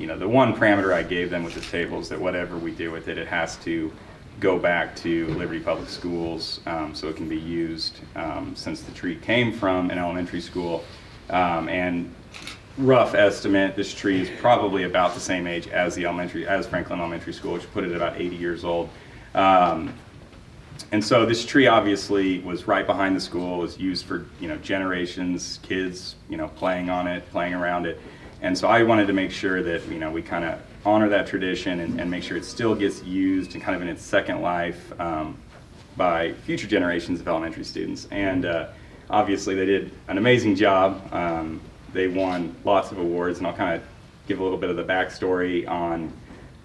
the one parameter I gave them with the table is that whatever we do with it, it has to go back to Liberty Public Schools, so it can be used since the tree came from an elementary school. And rough estimate, this tree is probably about the same age as Franklin Elementary School, which put it at about 80 years old. And so this tree obviously was right behind the school, was used for generations, kids playing on it, playing around it. And so I wanted to make sure that we kind of honor that tradition and make sure it still gets used and kind of in its second life by future generations of elementary students. And obviously they did an amazing job. They won lots of awards, and I'll kind of give a little bit of the backstory on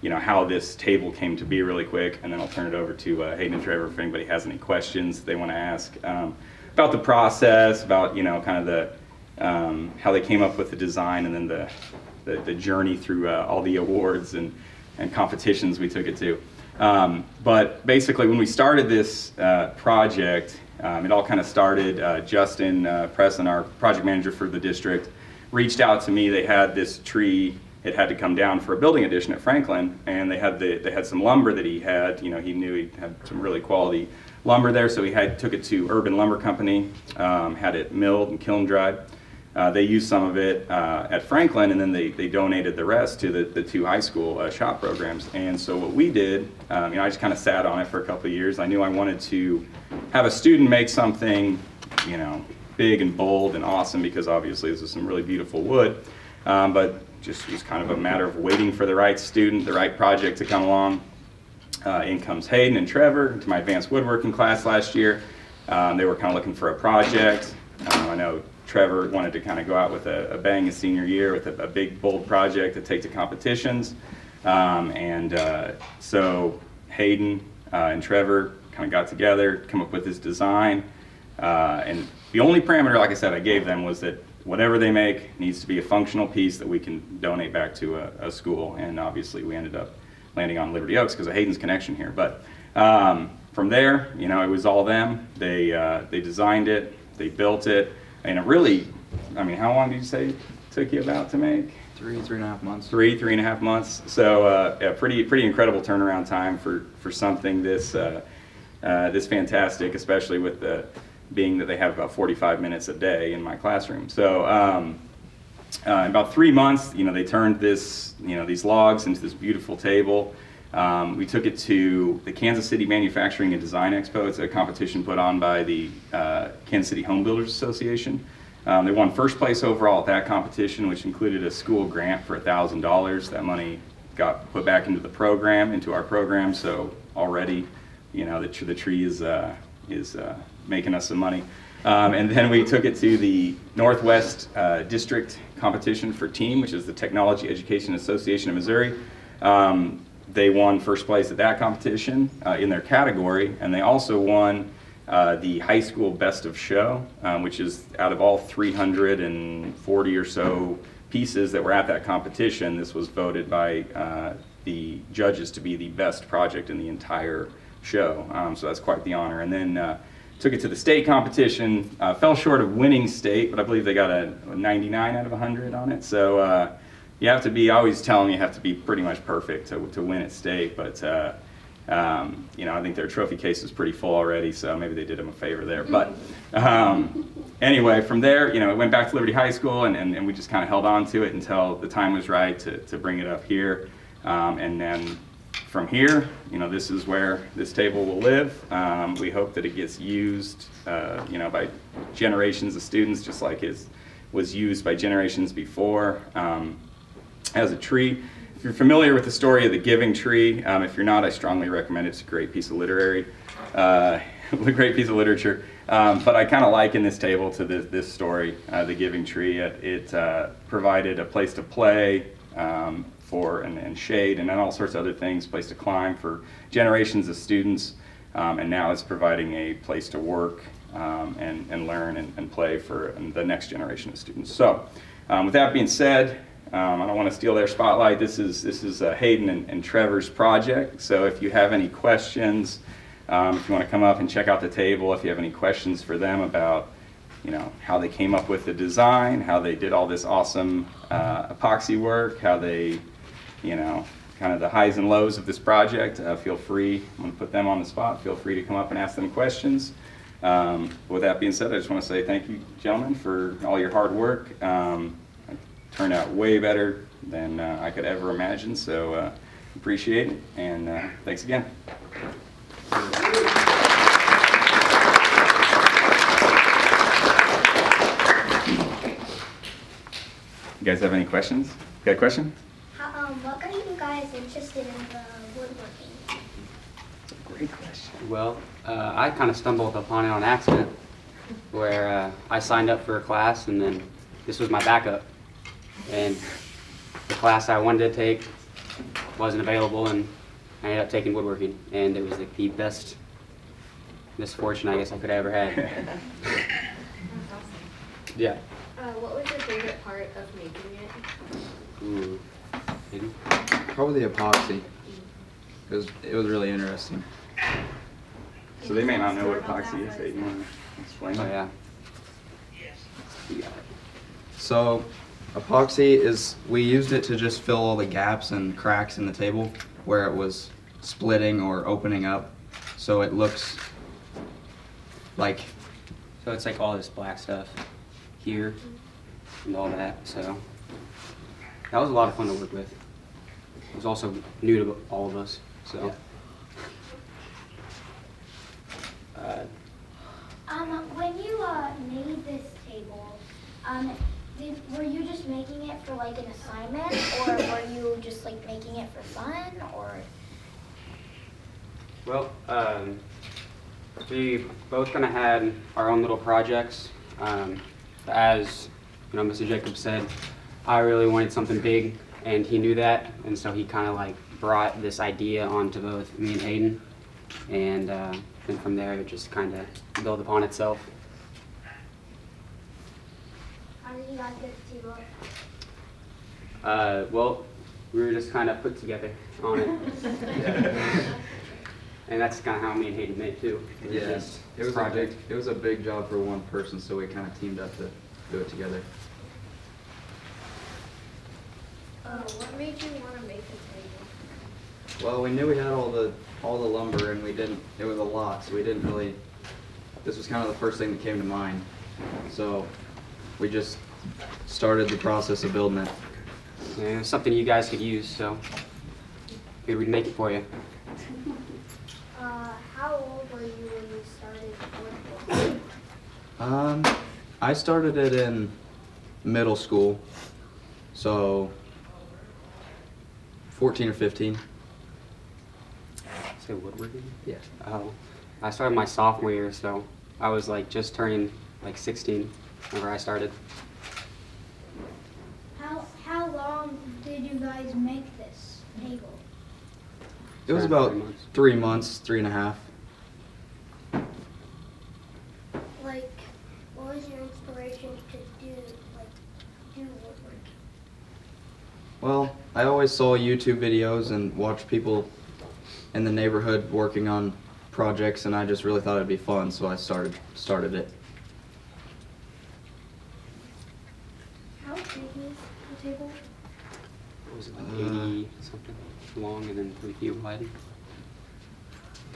how this table came to be really quick, and then I'll turn it over to Hayden and Trevor if anybody has any questions they want to ask about the process, about kind of the how they came up with the design, and then the journey through all the awards and competitions we took it to. But basically, when we started this project, it all kind of started. Justin Preston, our project manager for the district, reached out to me. They had this tree. It had to come down for a building addition at Franklin, and they had some lumber that he had. He knew he had some really quality lumber there, so he took it to Urban Lumber Company, had it milled and kiln dried. They used some of it at Franklin, and then they donated the rest to the two high school shop programs. And so what we did, I just kind of sat on it for a couple of years. I knew I wanted to have a student make something, big and bold and awesome, because obviously this is some really beautiful wood, but just was kind of a matter of waiting for the right student, the right project to come along. In comes Hayden and Trevor to my advanced woodworking class last year. They were kind of looking for a project. I know Trevor wanted to kind of go out with a bang his senior year with a big, bold project to take to competitions. So Hayden and Trevor kind of got together, come up with this design. And the only parameter, like I said, I gave them was that whatever they make needs to be a functional piece that we can donate back to a school. And obviously we ended up landing on Liberty Oaks because of Hayden's connection here. But from there, it was all them. They designed it, they built it, and it really, how long did you say it took you about to make? 3.5 months. 3.5 months. So yeah, pretty incredible turnaround time for something this fantastic, especially with being that they have about 45 minutes a day in my classroom. So in about 3 months, they turned these logs into this beautiful table. We took it to the Kansas City Manufacturing and Design Expo. It's a competition put on by the Kansas City Home Builders Association. They won first place overall at that competition, which included a school grant for $1,000. That money got put back into our program. So already, the tree is making us some money. And then we took it to the Northwest District Competition for Team, which is the Technology Education Association of Missouri. They won first place at that competition in their category, and they also won the high school best of show, which is out of all 340 or so pieces that were at that competition, this was voted by the judges to be the best project in the entire show. So that's quite the honor. And then took it to the state competition, fell short of winning state, but I believe they got a 99 out of 100 on it. So you have to be, I always tell them you have to be pretty much perfect to win at state, but I think their trophy case is pretty full already, so maybe they did them a favor there. But anyway, from there, it went back to Liberty High School, and we just kind of held on to it until the time was right to bring it up here. And then from here, this is where this table will live. We hope that it gets used, by generations of students, just like it was used by generations before as a tree. If you're familiar with the story of the giving tree, if you're not, I strongly recommend it. It's a great piece of great piece of literature. But I kind of liken this table to this story, the giving tree. It provided a place to play and shade and all sorts of other things, place to climb for generations of students, and now it's providing a place to work and learn and play for the next generation of students. So with that being said, I don't want to steal their spotlight. This is Hayden and Trevor's project. So if you have any questions, if you want to come up and check out the table, if you have any questions for them about how they came up with the design, how they did all this awesome epoxy work, how they you know, kind of the highs and lows of this project, feel free, I'm going to put them on the spot, feel free to come up and ask them questions. With that being said, I just want to say thank you, gentlemen, for all your hard work. It turned out way better than I could ever imagine, so appreciate it, and thanks again. You guys have any questions? Got a question? What got you guys interested in the woodworking? That's a great question. Well, I kind of stumbled upon it on accident, where I signed up for a class, and then this was my backup. And the class I wanted to take wasn't available, and I ended up taking woodworking, and it was like the best misfortune I guess I could have ever had. Yeah. What was your favorite part of making it? Ooh. Maybe? Probably the epoxy. It was really interesting. So they may not know what epoxy is. You want to explain? Oh yeah. You got it. So epoxy is, we used it to just fill all the gaps and cracks in the table where it was splitting or opening up, so it looks like, So it's like all this black stuff here and all that. So that was a lot of fun to work with. It was also new to all of us. So. Yeah. When you made this table, were you just making it for like an assignment, or were you just like making it for fun, or? Well, we both kind of had our own little projects. As you know, Mr. Jacobs said, I really wanted something big, and he knew that, and so he kind of like brought this idea onto both me and Hayden, and from there it just kind of built upon itself. How did you guys get the table up? Well, we were just kind of put together on it. And that's kind of how me and Hayden met too. it was a big job for one person, so we kind of teamed up to do it together. What made you want to make a table? Well, we knew we had all the lumber, and it was a lot, so we didn't really, this was kind of the first thing that came to mind. So we just started the process of building it. And it was something you guys could use, so figured we'd make it for you. How old were you when you started woodworking? I started it in middle school, so 14 or 15. Say woodworking? Yeah. Oh, I started my sophomore year, so I was like just turning like 16 whenever I started. How long did you guys make this table? It was Around about 3 months, 3.5. Like, what was your inspiration to do woodworking? Well, I always saw YouTube videos and watched people in the neighborhood working on projects, and I just really thought it'd be fun, so I started it. How big is the table? What was it, like 80 something long and then 3 feet wide?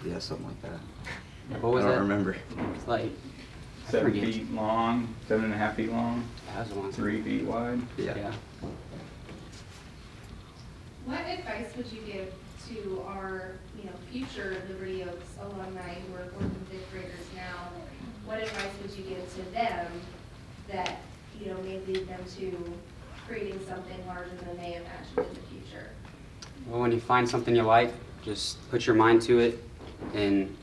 Yeah, something like that. What was I don't that? remember. It's like, I 7 forget. feet long, 7.5 feet long, That was a long time. 3 feet wide. Yeah. What advice would you give to our, future Liberty Oaks alumni who are working fifth graders now? What advice would you give to them that, may lead them to creating something larger than they imagined in the future? Well, when you find something you like, just put your mind to it and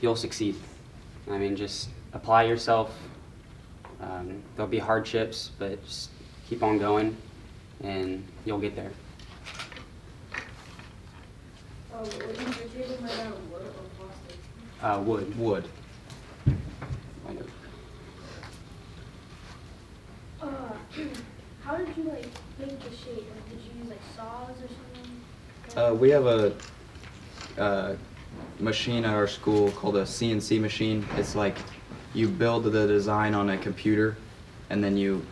you'll succeed. I mean, just apply yourself. There'll be hardships, but just keep on going and you'll get there. Was your table made out of wood or plastic? Wood. Wood. Kind of. How did you make the shape? Like, did you use like saws or something? We have a machine at our school called a CNC machine. It's like you build the design on a computer, and then you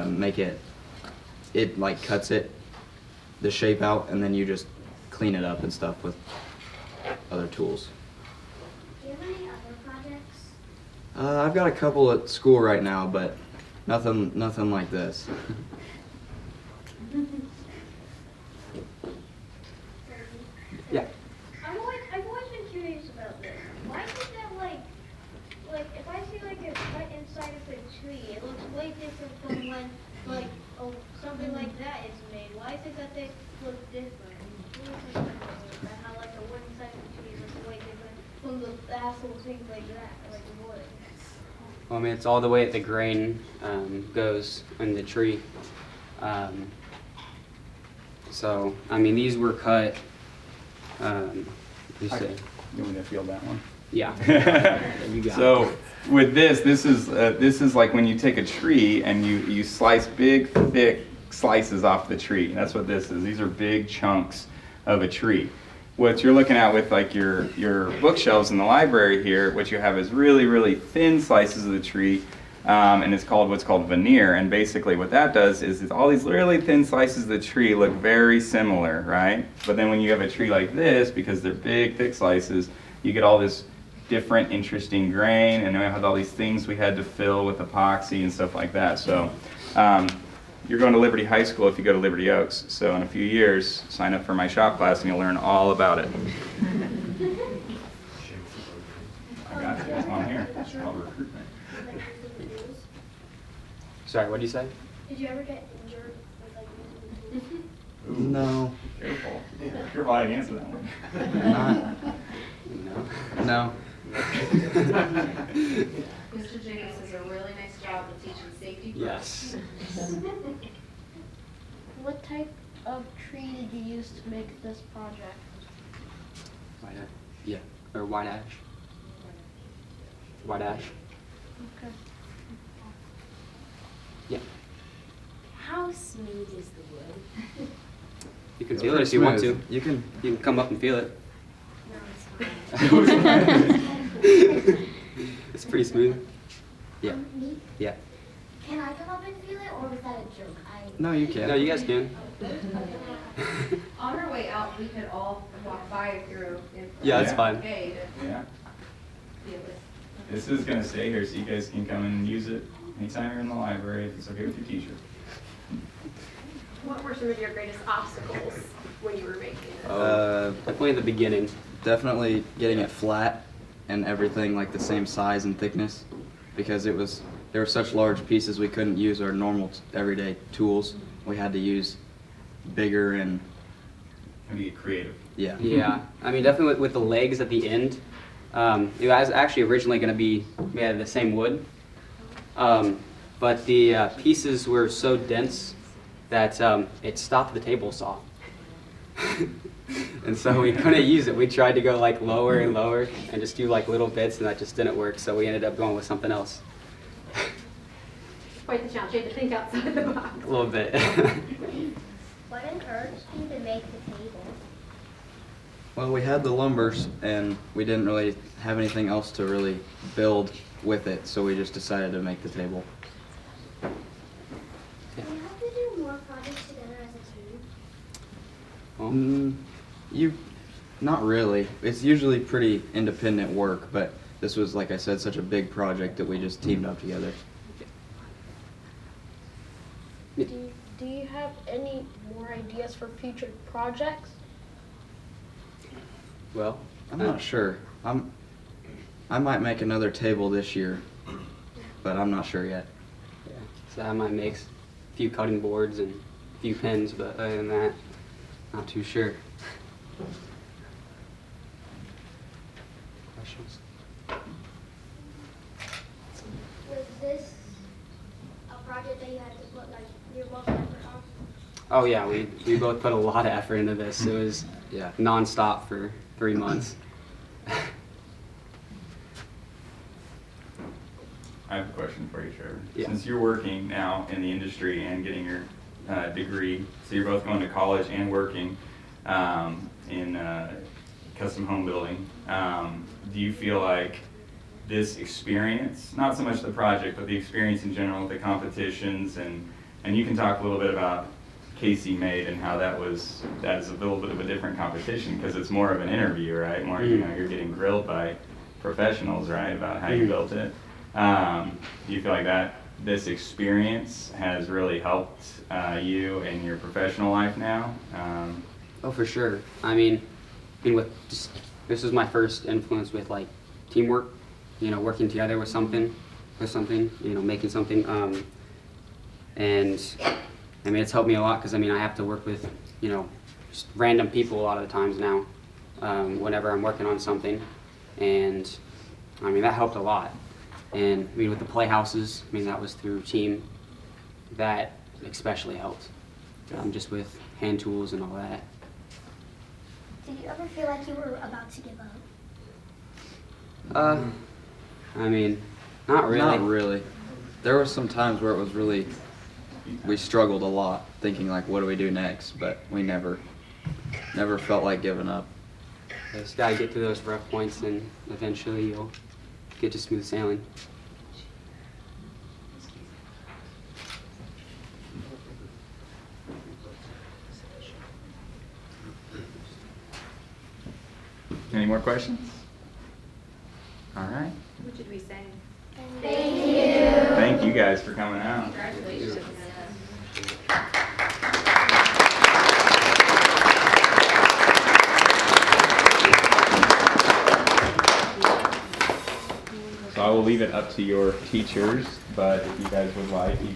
make it like cuts it, the shape out, and then you just clean it up and stuff with other tools. Do you have any other projects? I've got a couple at school right now, but nothing like this. Yeah. I've always been curious about this. Why is it that like if I see like a cut inside of a tree, it looks way different from when like something like that is made. Why is it that they look different? And how like the wood inside of the tree looks way different from the actual things like that, like wood. Well, I mean, it's all the way that the grain goes in the tree. So, I mean, these were cut. You say? You want me to field that one? Yeah. You got So it. with this is like when you take a tree and you slice big, thick slices off the tree. That's what this is. These are big chunks of a tree. What you're looking at with like your bookshelves in the library here, what you have is really, really thin slices of the tree, and it's called what's called veneer. And basically what that does is all these really thin slices of the tree look very similar, right? But then when you have a tree like this, because they're big, thick slices, you get all this different, interesting grain, and then we had all these things we had to fill with epoxy and stuff like that. So you're going to Liberty High School if you go to Liberty Oaks. So in a few years, sign up for my shop class and you'll learn all about it. I got it. It's on here. It's called recruitment. Sorry, what did you say? Did you ever get injured with like using the tools? Ooh, No, careful. Careful how you answer that one. not, No. no. Mr. Jacobs does a really nice job of teaching safety. Yes. What type of tree did you use to make this project? White ash. Yeah. Or white ash. White ash. Okay. Yeah. How smooth is the wood? You can feel it if you want to. You can. You can come up and feel it. No, it's fine. It's pretty smooth. Yeah. Me? Yeah. Can I come up and feel it, or was that a joke? No, you can. No, you guys can. On our way out, we could all walk by if you're Yeah, that's Yeah. fine. okay to Yeah. feel it. This is going to stay here so you guys can come and use it anytime you're in the library if it's okay with your teacher. What were some of your greatest obstacles when you were making it? Definitely in the beginning. Definitely getting it flat and everything like the same size and thickness, because there were such large pieces we couldn't use our normal everyday tools. We had to use bigger and Maybe get creative. yeah. Yeah, I mean, definitely with the legs at the end. It was actually originally going to be made out of the same wood, but the pieces were so dense that it stopped the table saw. And so we couldn't use it. We tried to go like lower and lower and just do like little bits, and that just didn't work. So we ended up going with something else. Quite the challenge. You had to think outside the box. A little bit. What encouraged you to make the table? Well, we had the lumbers and we didn't really have anything else to really build with it, so we just decided to make the table. Do you have to do more projects together as a team? Well, Not really. It's usually pretty independent work, but this was, like I said, such a big project that we just teamed up together. Do you have any more ideas for future projects? well, I'm not sure. I might make another table this year, but I'm not sure yet. yeah. So I might make a few cutting boards and a few pens, but other than that, not too sure. Questions? Was this a project that you had to put like your most effort on? Oh yeah, we both put a lot of effort into this. It was Yeah. nonstop for 3 months. I have a question for you, Trevor. Yeah. Since you're working now in the industry and getting your degree, so you're both going to college and working in custom home building, do you feel like this experience, not so much the project, but the experience in general with the competitions, and you can talk a little bit about Casey made and how that's a little bit of a different competition because it's more of an interview, right? More, you know, you're getting grilled by professionals, right, about how you built it. Do you feel like that this experience has really helped you in your professional life now? Oh, for sure. I mean with just, this is my first influence with like teamwork, you know, working together with something, you know, making something. And I mean, it's helped me a lot because I mean, I have to work with, you know, just random people a lot of the times now, whenever I'm working on something. And I mean, that helped a lot. And I mean, with the playhouses, I mean, that was through team. That especially helped, just with hand tools and all that. Did you ever feel like you were about to give up? I mean, not really. Not really. There were some times where it was really, we struggled a lot, thinking like, what do we do next? But we never felt like giving up. Just gotta get through those rough points, and eventually you'll get to smooth sailing. Any more questions? All right. What did we say? Thank you guys for coming out. Congratulations. So I will leave it up to your teachers, but if you guys would like, you